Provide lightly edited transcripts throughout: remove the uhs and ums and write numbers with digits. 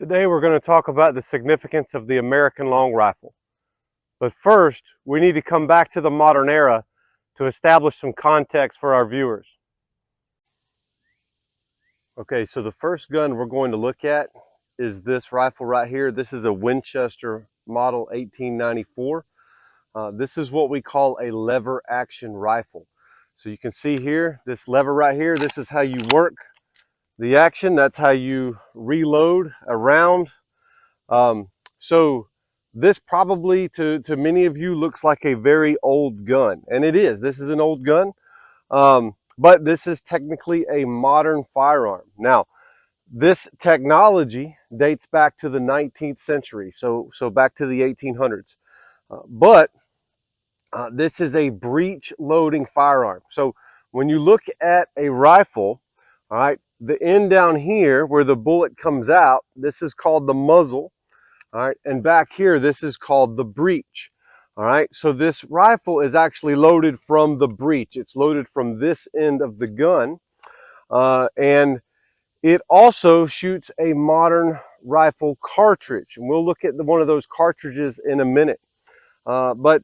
Today we're going to talk about the significance of the American long rifle. But first, we need to come back to the modern era to establish some context for our viewers. Okay, so the first gun we're going to look at is this rifle right here. This is a Winchester Model 1894. This is what we call a lever action rifle. So you can see here, this lever right here, this is how you work the action. That's how you reload a round. So this probably to many of you looks like a very old gun, and it is. This is an old gun, but this is technically a modern firearm. Now, this technology dates back to the 19th century, so back to the 1800s. But this is a breech loading firearm. So when you look at a rifle, all right, the end down here where the bullet comes out, this is called the muzzle. All right, and back here, this is called the breech. All right, so this rifle is actually loaded from the breech. It's loaded from this end of the gun, and it also shoots a modern rifle cartridge. And we'll look at one of those cartridges in a minute. But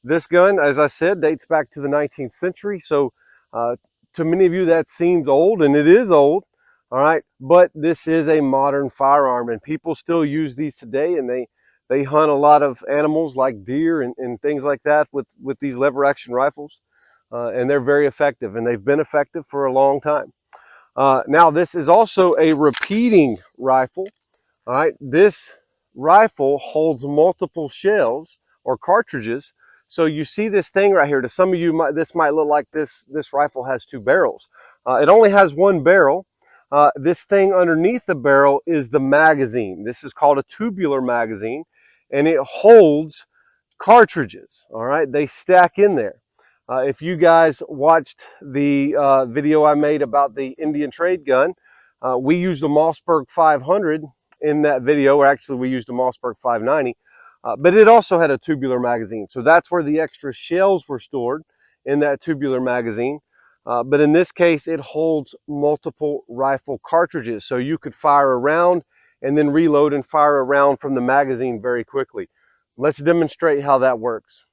this gun, as I said, dates back to the 19th century. So to many of you, that seems old, and it is old. All right, but this is a modern firearm, and people still use these today, and they hunt a lot of animals like deer and things like that with these lever action rifles, and they're very effective, and they've been effective for a long time. Now, this is also a repeating rifle. All right, this rifle holds multiple shells or cartridges. So you see this thing right here. To some of you, this might look like this rifle has two barrels. It only has one barrel. This thing underneath the barrel is the magazine. This is called a tubular magazine, and it holds cartridges. All right, they stack in there. If you guys watched the video I made about the Indian trade gun, we used a Mossberg 500 in that video, or actually we used a Mossberg 590, but it also had a tubular magazine. So that's where the extra shells were stored, in that tubular magazine. But in this case, it holds multiple rifle cartridges. So you could fire a round and then reload and fire a round from the magazine very quickly. Let's demonstrate how that works.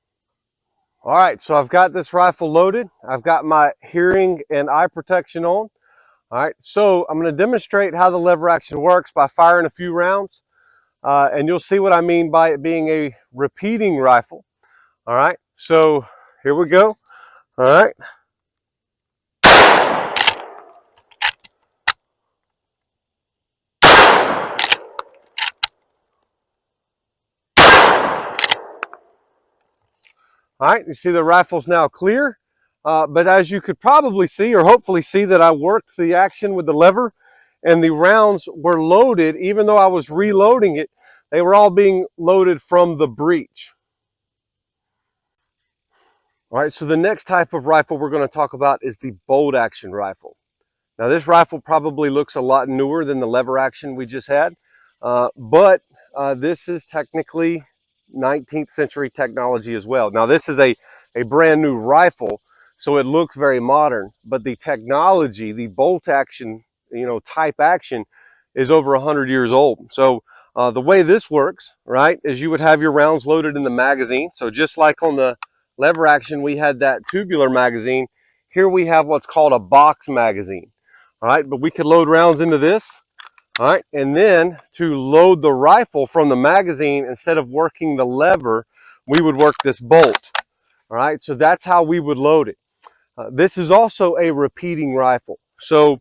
All right, so I've got this rifle loaded. I've got my hearing and eye protection on. All right, so I'm going to demonstrate how the lever action works by firing a few rounds. And you'll see what I mean by it being a repeating rifle. All right, so here we go. All right. All right, you see the rifle's now clear, but as you could probably see, or hopefully see, that I worked the action with the lever, and the rounds were loaded. Even though I was reloading it, they were all being loaded from the breech. All right, so the next type of rifle we're going to talk about is the bolt action rifle. Now this rifle probably looks a lot newer than the lever action we just had, but this is technically 19th century technology as well. Now this is a brand new rifle, so it looks very modern, but the technology, the bolt action, type action, is over 100 years old. So the way this works, right, is you would have your rounds loaded in the magazine. So just like on the lever action, we had that tubular magazine. Here we have what's called a box magazine. All right, but we could load rounds into this. All right, and then to load the rifle from the magazine, instead of working the lever, we would work this bolt. All right, so that's how we would load it. This is also a repeating rifle. So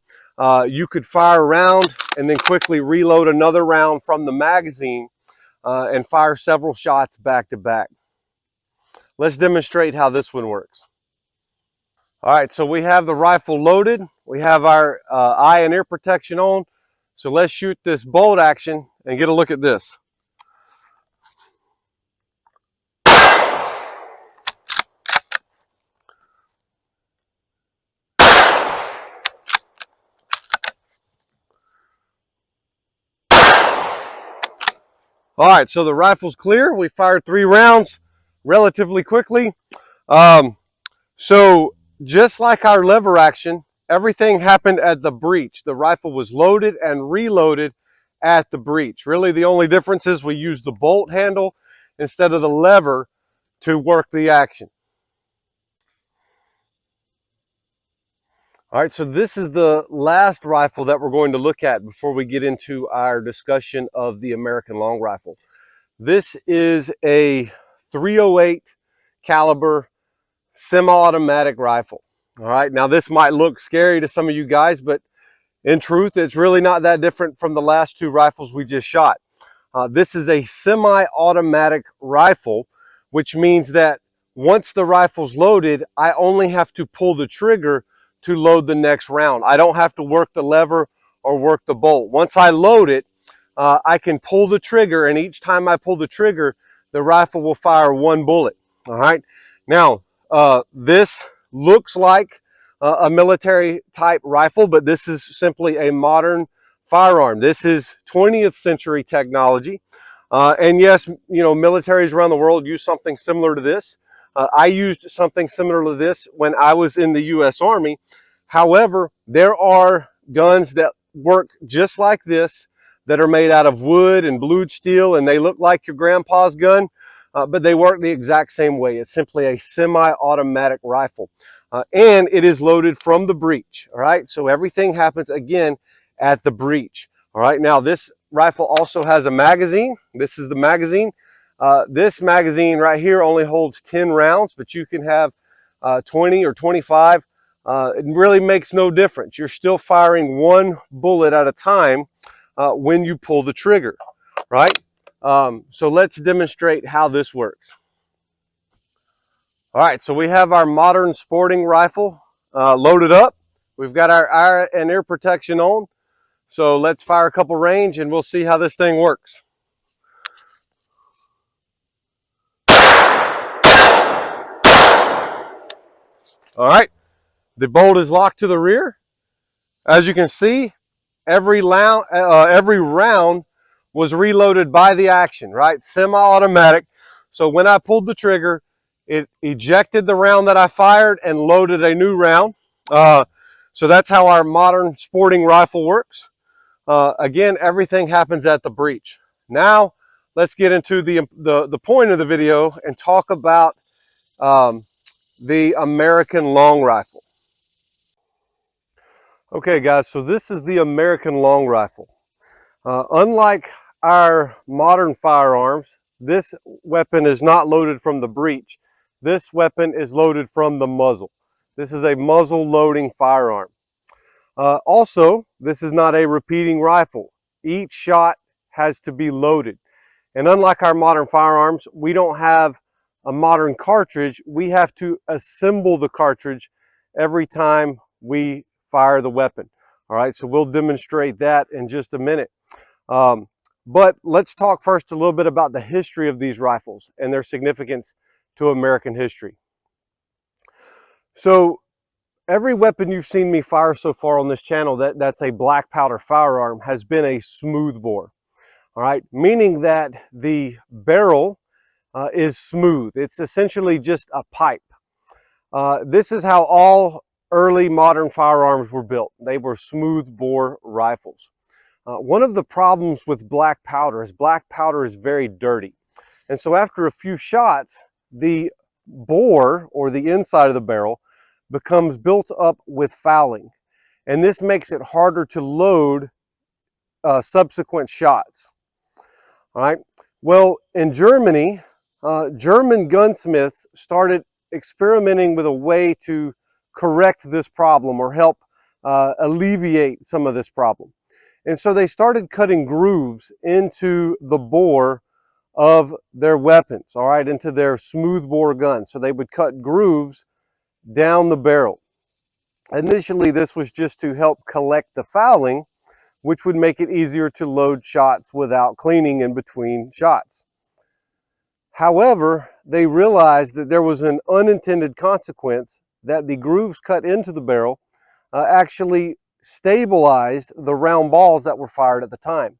you could fire a round and then quickly reload another round from the magazine and fire several shots back to back. Let's demonstrate how this one works. All right, so we have the rifle loaded. We have our eye and ear protection on. So let's shoot this bolt action and get a look at this. All right, so the rifle's clear. We fired 3 rounds relatively quickly. So just like our lever action, everything happened at the breech. The rifle was loaded and reloaded at the breech. Really, the only difference is we use the bolt handle instead of the lever to work the action. All right, so this is the last rifle that we're going to look at before we get into our discussion of the American long rifle. This is a 308 caliber semi-automatic rifle. All right, now this might look scary to some of you guys, but in truth, it's really not that different from the last two rifles we just shot. This is a semi-automatic rifle, which means that once the rifle's loaded, I only have to pull the trigger to load the next round. I don't have to work the lever or work the bolt. Once I load it, I can pull the trigger, and each time I pull the trigger, the rifle will fire one bullet. All right. Now, this looks like a military type rifle, but this is simply a modern firearm. This is 20th century technology. And yes, you know, militaries around the world use something similar to this. I used something similar to this when I was in the U.S. Army. However, there are guns that work just like this that are made out of wood and blued steel, and they look like your grandpa's gun, but they work the exact same way. It's simply a semi-automatic rifle. And it is loaded from the breech, all right? So everything happens, again, at the breech, all right? Now, this rifle also has a magazine. This is the magazine. This magazine right here only holds 10 rounds, but you can have 20 or 25. It really makes no difference. You're still firing one bullet at a time when you pull the trigger, right? So let's demonstrate how this works. All right, so we have our modern sporting rifle loaded up. We've got our eye and ear protection on. So let's fire a couple range and we'll see how this thing works. All right, the bolt is locked to the rear. As you can see, every round was reloaded by the action, right? Semi-automatic. So when I pulled the trigger, it ejected the round that I fired and loaded a new round. So that's how our modern sporting rifle works. Again, everything happens at the breech. Now, let's get into the point of the video and talk about the American long rifle. Okay, guys, so this is the American long rifle. Unlike our modern firearms, this weapon is not loaded from the breech. This weapon is loaded from the muzzle. This is a muzzle loading firearm. Also, this is not a repeating rifle. Each shot has to be loaded. And unlike our modern firearms, we don't have a modern cartridge. We have to assemble the cartridge every time we fire the weapon. All right, so we'll demonstrate that in just a minute. But let's talk first a little bit about the history of these rifles and their significance to American history. So every weapon you've seen me fire so far on this channel that's a black powder firearm has been a smoothbore. All right, meaning that the barrel is smooth. It's essentially just a pipe. This is how all early modern firearms were built. They were smoothbore rifles. One of the problems with black powder is very dirty. And so after a few shots, the bore or the inside of the barrel becomes built up with fouling. And this makes it harder to load subsequent shots. All right. Well, in Germany, German gunsmiths started experimenting with a way to correct this problem or help alleviate some of this problem. And so they started cutting grooves into the bore of their weapons, all right, into their smoothbore guns. So they would cut grooves down the barrel. Initially, this was just to help collect the fouling, which would make it easier to load shots without cleaning in between shots. However, they realized that there was an unintended consequence, that the grooves cut into the barrel actually stabilized the round balls that were fired at the time.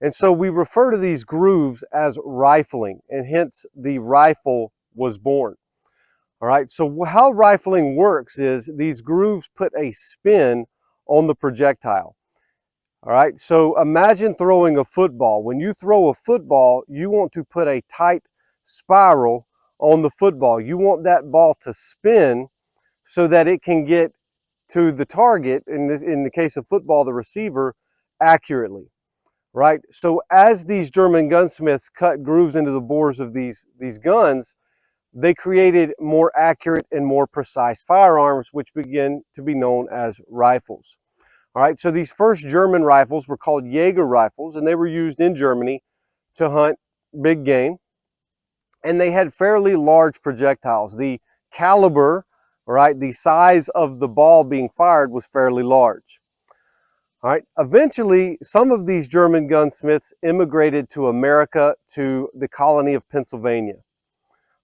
And so we refer to these grooves as rifling, and hence the rifle was born. All right, so how rifling works is these grooves put a spin on the projectile. All right, so imagine throwing a football. When you throw a football, you want to put a tight spiral on the football. You want that ball to spin so that it can get to the target, in the case of football, the receiver, accurately, right? So as these German gunsmiths cut grooves into the bores of these guns, they created more accurate and more precise firearms, which begin to be known as rifles. All right, so these first German rifles were called Jaeger rifles, and they were used in Germany to hunt big game. And they had fairly large projectiles. The caliber, right, the size of the ball being fired was fairly large. All right, eventually, some of these German gunsmiths immigrated to America, to the colony of Pennsylvania.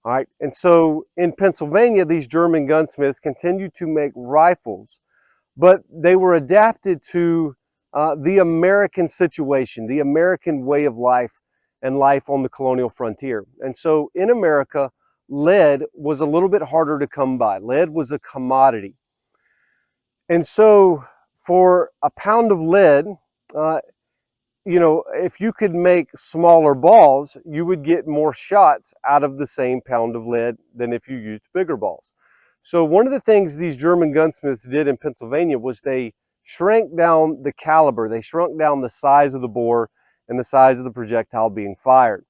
All right, and so in Pennsylvania, these German gunsmiths continued to make rifles, but they were adapted to the American situation, the American way of life and life on the colonial frontier. And so in America, lead was a little bit harder to come by. Lead was a commodity. And so for a pound of lead, you know, if you could make smaller balls, you would get more shots out of the same pound of lead than if you used bigger balls. So one of the things these German gunsmiths did in Pennsylvania was they shrank down the caliber. They shrunk down the size of the bore and the size of the projectile being fired.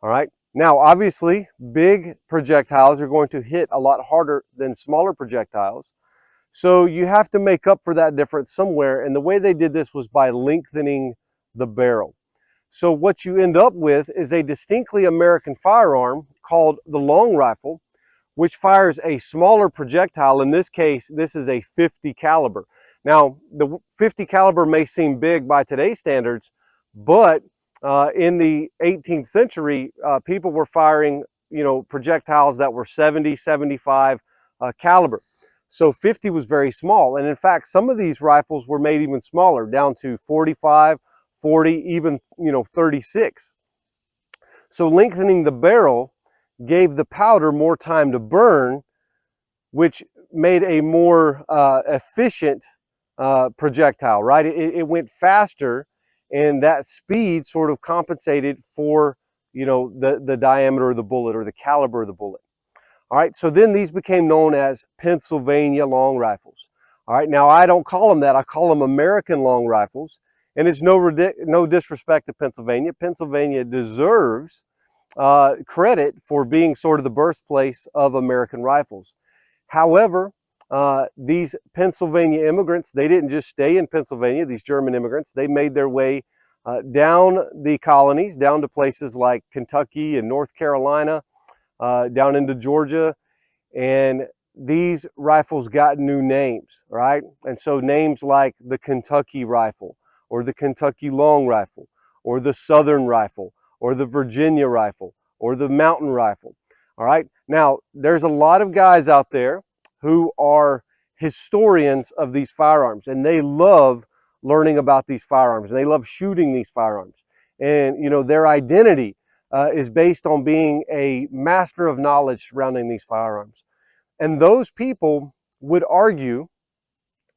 All right. Now, obviously, big projectiles are going to hit a lot harder than smaller projectiles. So you have to make up for that difference somewhere. And the way they did this was by lengthening the barrel. So what you end up with is a distinctly American firearm called the long rifle, which fires a smaller projectile. In this case, this is a 50 caliber. Now, the 50 caliber may seem big by today's standards, but in the 18th century, people were firing, you know, projectiles that were 70, 75 caliber. So 50 was very small. And in fact, some of these rifles were made even smaller, down to 45, 40, even, you know, 36. So lengthening the barrel gave the powder more time to burn, which made a more efficient projectile, right? It went faster, and that speed sort of compensated for, you know, the diameter of the bullet or the caliber of the bullet. All right, so then these became known as Pennsylvania long rifles. All right, now I don't call them that. I call them American long rifles, and it's no disrespect to Pennsylvania. Pennsylvania deserves credit for being sort of the birthplace of American rifles. However, these Pennsylvania immigrants, they didn't just stay in Pennsylvania, these German immigrants, they made their way down the colonies, down to places like Kentucky and North Carolina, down into Georgia, and these rifles got new names, right? And so names like the Kentucky rifle, or the Kentucky long rifle, or the Southern rifle, or the Virginia rifle, or the mountain rifle. All right. Now, there's a lot of guys out there who are historians of these firearms, and they love learning about these firearms, and they love shooting these firearms. And, you know, their identity is based on being a master of knowledge surrounding these firearms. And those people would argue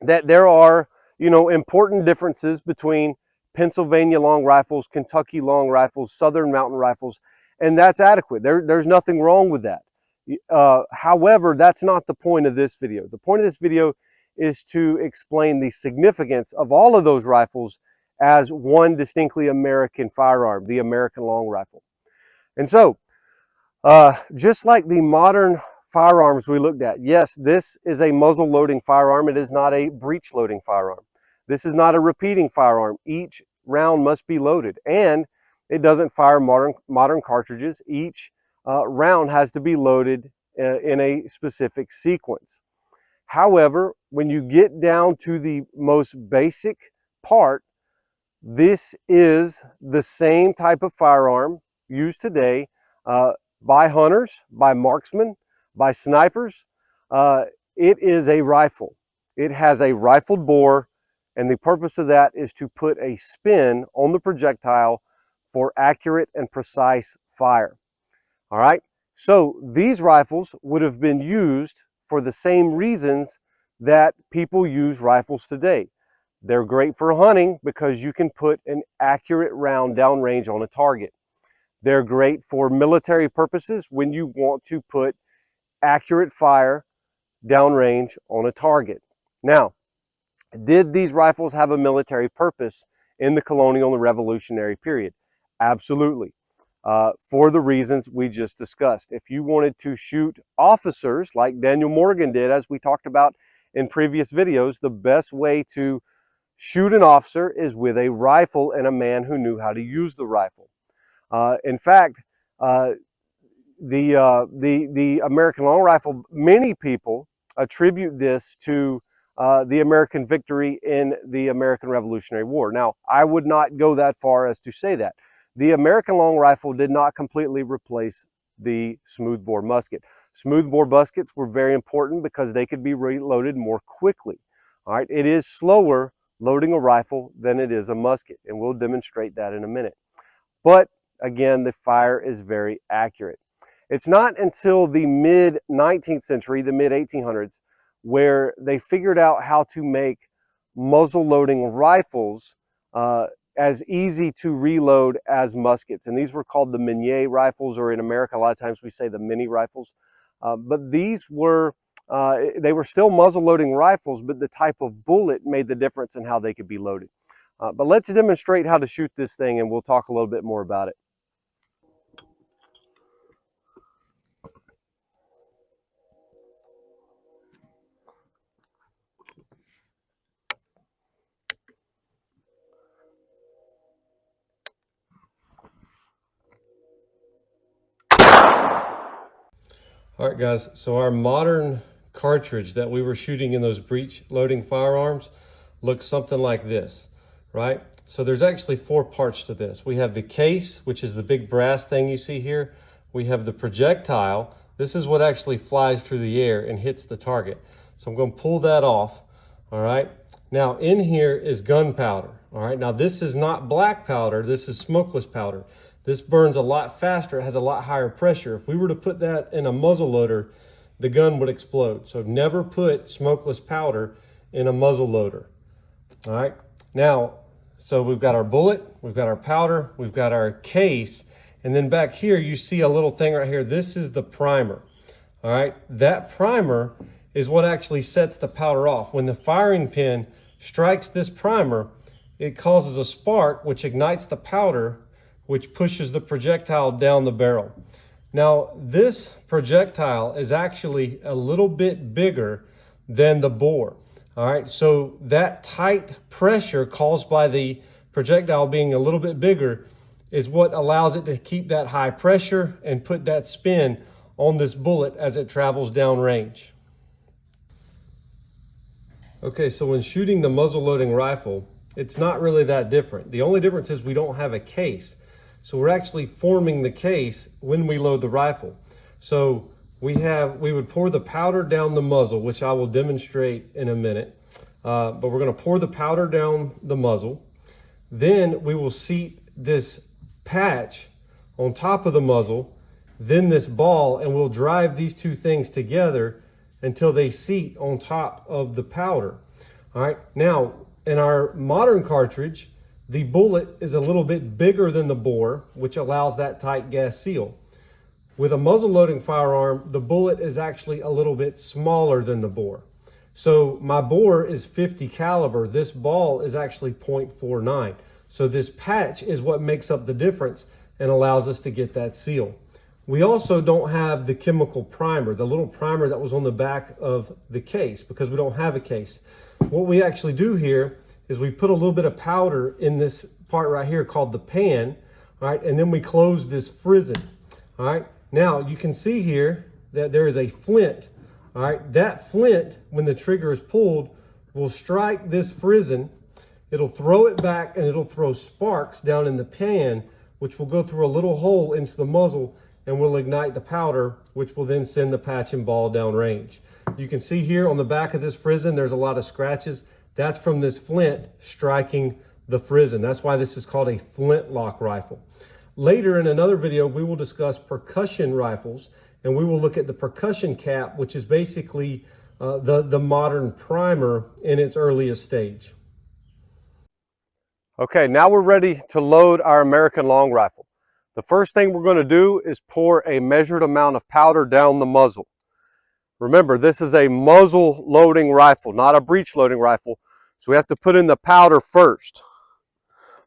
that there are, you know, important differences between Pennsylvania long rifles, Kentucky long rifles, Southern mountain rifles, and that's adequate. There's nothing wrong with that. However, that's not the point of this video. The point of this video is to explain the significance of all of those rifles as one distinctly American firearm, the American long rifle. And so, just like the modern firearms we looked at, yes, this is a muzzle loading firearm. It is not a breech loading firearm. This is not a repeating firearm. Each round must be loaded, and it doesn't fire modern cartridges. Each round has to be loaded in a specific sequence. However, when you get down to the most basic part, this is the same type of firearm used today by hunters, by marksmen, by snipers. It is a rifle. It has a rifled bore, and the purpose of that is to put a spin on the projectile for accurate and precise fire. All right, so these rifles would have been used for the same reasons that people use rifles today. They're great for hunting because you can put an accurate round downrange on a target. They're great for military purposes when you want to put accurate fire downrange on a target. Now, did these rifles have a military purpose in the colonial and revolutionary period? Absolutely. For the reasons we just discussed. If you wanted to shoot officers like Daniel Morgan did, as we talked about in previous videos, the best way to shoot an officer is with a rifle and a man who knew how to use the rifle. In fact, the American long rifle, many people attribute this to the American victory in the American Revolutionary War. Now, I would not go that far as to say that. The American long rifle did not completely replace the smoothbore musket. Smoothbore muskets were very important because they could be reloaded more quickly. All right, it is slower loading a rifle than it is a musket, and we'll demonstrate that in a minute. But again, the fire is very accurate. It's not until the mid 19th century, the mid 1800s, where they figured out how to make muzzle loading rifles as easy to reload as muskets. And these were called the Mineola rifles, or in America, a lot of times we say the mini rifles. But these were, they were still muzzle loading rifles, but the type of bullet made the difference in how they could be loaded. But let's demonstrate how to shoot this thing, and we'll talk a little bit more about it. All right, guys, so our modern cartridge that we were shooting in those breech loading firearms looks something like this, right? So there's actually 4 parts to this. We have the case, which is the big brass thing you see here. We have the projectile. This is what actually flies through the air and hits the target. So I'm going to pull that off, all right? Now in here is gunpowder, all right? Now this is not black powder, this is smokeless powder. This burns a lot faster, it has a lot higher pressure. If we were to put that in a muzzle loader, the gun would explode. So never put smokeless powder in a muzzle loader. All right, now, so we've got our bullet, we've got our powder, we've got our case, and then back here you see a little thing right here. This is the primer. All right, that primer is what actually sets the powder off. When the firing pin strikes this primer, it causes a spark which ignites the powder, which pushes the projectile down the barrel. Now, this projectile is actually a little bit bigger than the bore. All right, so that tight pressure caused by the projectile being a little bit bigger is what allows it to keep that high pressure and put that spin on this bullet as it travels downrange. Okay, so when shooting the muzzle loading rifle, it's not really that different. The only difference is we don't have a case. So we're actually forming the case when we load the rifle. So we would pour the powder down the muzzle, which I will demonstrate in a minute. But we're going to pour the powder down the muzzle. Then we will seat this patch on top of the muzzle, then this ball, and we'll drive these two things together until they seat on top of the powder. All right, now in our modern cartridge, the bullet is a little bit bigger than the bore, which allows that tight gas seal. With a muzzle loading firearm, the bullet is actually a little bit smaller than the bore. So my bore is 50 caliber. This ball is actually .49. So this patch is what makes up the difference and allows us to get that seal. We also don't have the chemical primer, the little primer that was on the back of the case, because we don't have a case. What we actually do here is we put a little bit of powder in this part right here called the pan, all right, and then we close this frizzen, all right. Now you can see here that there is a flint, all right. That flint, when the trigger is pulled, will strike this frizzen. It'll throw it back and it'll throw sparks down in the pan, which will go through a little hole into the muzzle and will ignite the powder, which will then send the patch and ball down range. You can see here on the back of this frizzen, there's a lot of scratches. That's from this flint striking the frizzen. That's why this is called a flintlock rifle. Later in another video, we will discuss percussion rifles, and we will look at the percussion cap, which is basically the modern primer in its earliest stage. Okay, now we're ready to load our American long rifle. The first thing we're going to do is pour a measured amount of powder down the muzzle. Remember, this is a muzzle loading rifle, not a breech loading rifle. So we have to put in the powder first.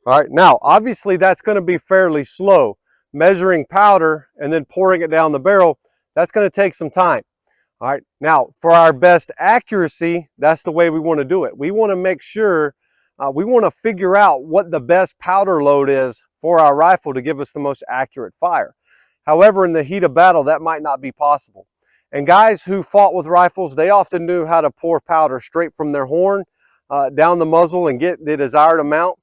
All right, now obviously that's going to be fairly slow. Measuring powder and then pouring it down the barrel, that's going to take some time. All right, now for our best accuracy, that's the way we want to do it. We want to make sure, we want to figure out what the best powder load is for our rifle to give us the most accurate fire. However, in the heat of battle, that might not be possible. And guys who fought with rifles, they often knew how to pour powder straight from their horn down the muzzle and get the desired amount.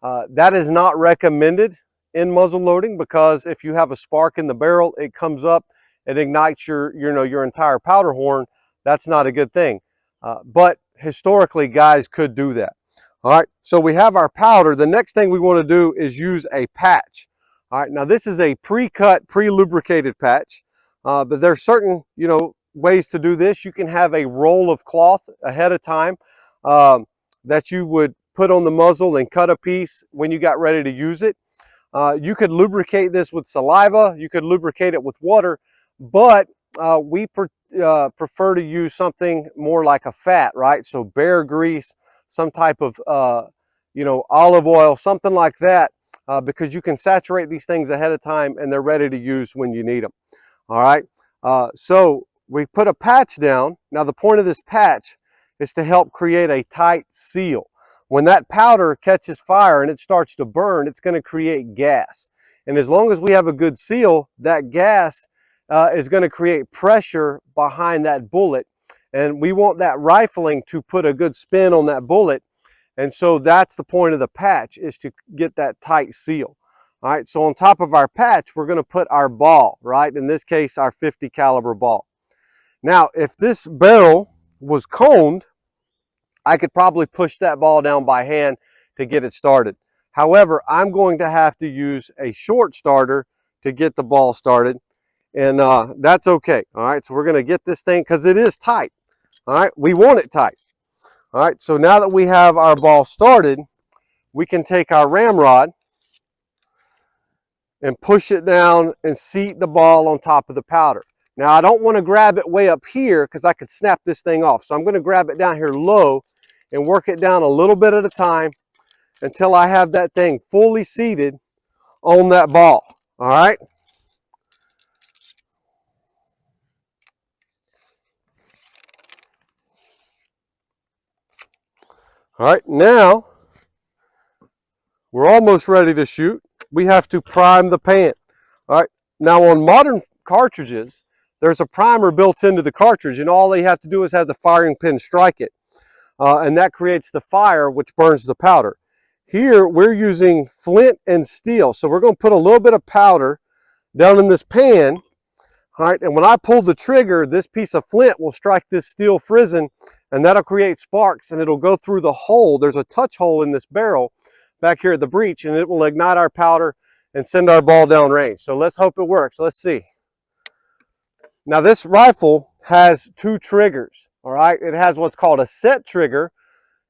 That is not recommended in muzzle loading, because if you have a spark in the barrel, it comes up, it ignites your entire powder horn. That's not a good thing. But historically, guys could do that. All right, so we have our powder. The next thing we want to do is use a patch. All right, now this is a pre-cut, pre-lubricated patch, but there's certain, ways to do this. You can have a roll of cloth ahead of time that you would put on the muzzle and cut a piece when you got ready to use it. You could lubricate this with saliva. You could lubricate it with water, but we prefer to use something more like a fat, right? So bear grease, some type of, olive oil, something like that, because you can saturate these things ahead of time and they're ready to use when you need them. All right. So we put a patch down. Now the point of this patch is to help create a tight seal. When that powder catches fire and it starts to burn, it's going to create gas. And as long as we have a good seal, that gas is going to create pressure behind that bullet. And we want that rifling to put a good spin on that bullet. And so that's the point of the patch, is to get that tight seal. All right, so on top of our patch, we're going to put our ball, right? In this case, our 50 caliber ball. Now, if this barrel was coned, I could probably push that ball down by hand to get it started. However, I'm going to have to use a short starter to get the ball started, and that's okay. All right, so we're going to get this thing, because it is tight. All right, we want it tight. All right, so now that we have our ball started, we can take our ramrod and push it down and seat the ball on top of the powder. Now, I don't want to grab it way up here because I could snap this thing off. So I'm going to grab it down here low and work it down a little bit at a time until I have that thing fully seated on that ball. All right. All right, now we're almost ready to shoot. We have to prime the pan. All right, now on modern cartridges, there's a primer built into the cartridge, and all they have to do is have the firing pin strike it. And that creates the fire, which burns the powder. Here, we're using flint and steel. So we're going to put a little bit of powder down in this pan. All right, and when I pull the trigger, this piece of flint will strike this steel frizzen, and that'll create sparks, and it'll go through the hole. There's a touch hole in this barrel back here at the breech, and it will ignite our powder and send our ball down range. So let's hope it works. Let's see. Now this rifle has two triggers, all right? It has what's called a set trigger,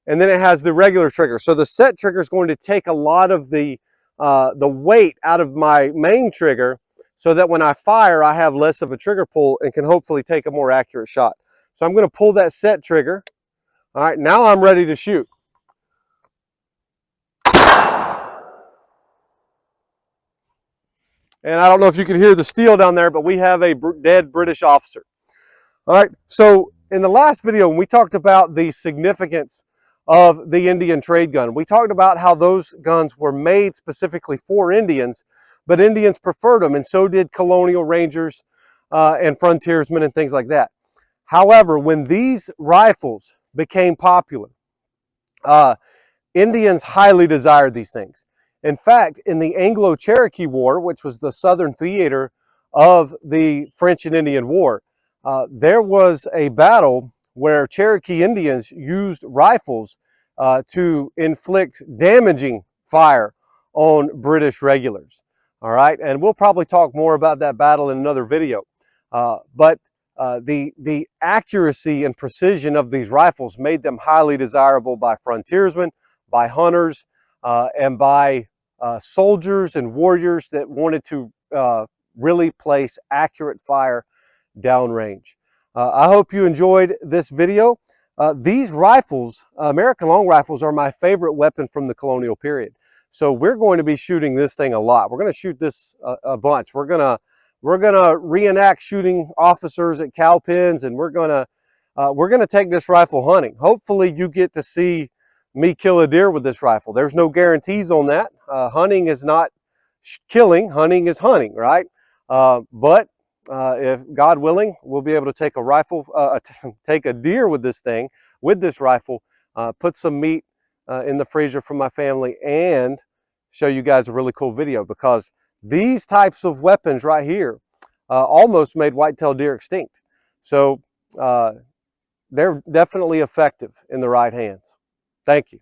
and then it has the regular trigger. So the set trigger is going to take a lot of the weight out of my main trigger, so that when I fire, I have less of a trigger pull and can hopefully take a more accurate shot. So I'm going to pull that set trigger. All right, now I'm ready to shoot. And I don't know if you can hear the steel down there, but we have a dead British officer. All right, so in the last video, when we talked about the significance of the Indian trade gun, we talked about how those guns were made specifically for Indians, but Indians preferred them, and so did colonial rangers and frontiersmen and things like that. However, when these rifles became popular, Indians highly desired these things. In fact, in the Anglo-Cherokee War, which was the southern theater of the French and Indian War, there was a battle where Cherokee Indians used rifles to inflict damaging fire on British regulars. All right, and we'll probably talk more about that battle in another video. But the accuracy and precision of these rifles made them highly desirable by frontiersmen, by hunters, and by soldiers and warriors that wanted to really place accurate fire downrange. I hope you enjoyed this video. These rifles, American long rifles, are my favorite weapon from the colonial period. So we're going to be shooting this thing a lot. We're going to shoot this a bunch. We're gonna reenact shooting officers at cow pens, and we're gonna take this rifle hunting. Hopefully, you get to see me kill a deer with this rifle. There's no guarantees on that. Hunting is not killing. Hunting is hunting, right? But if God willing, we'll be able to take a rifle, take a deer with this thing, with this rifle, put some meat in the freezer for my family, and show you guys a really cool video, because these types of weapons right here almost made white-tailed deer extinct. So they're definitely effective in the right hands. Thank you.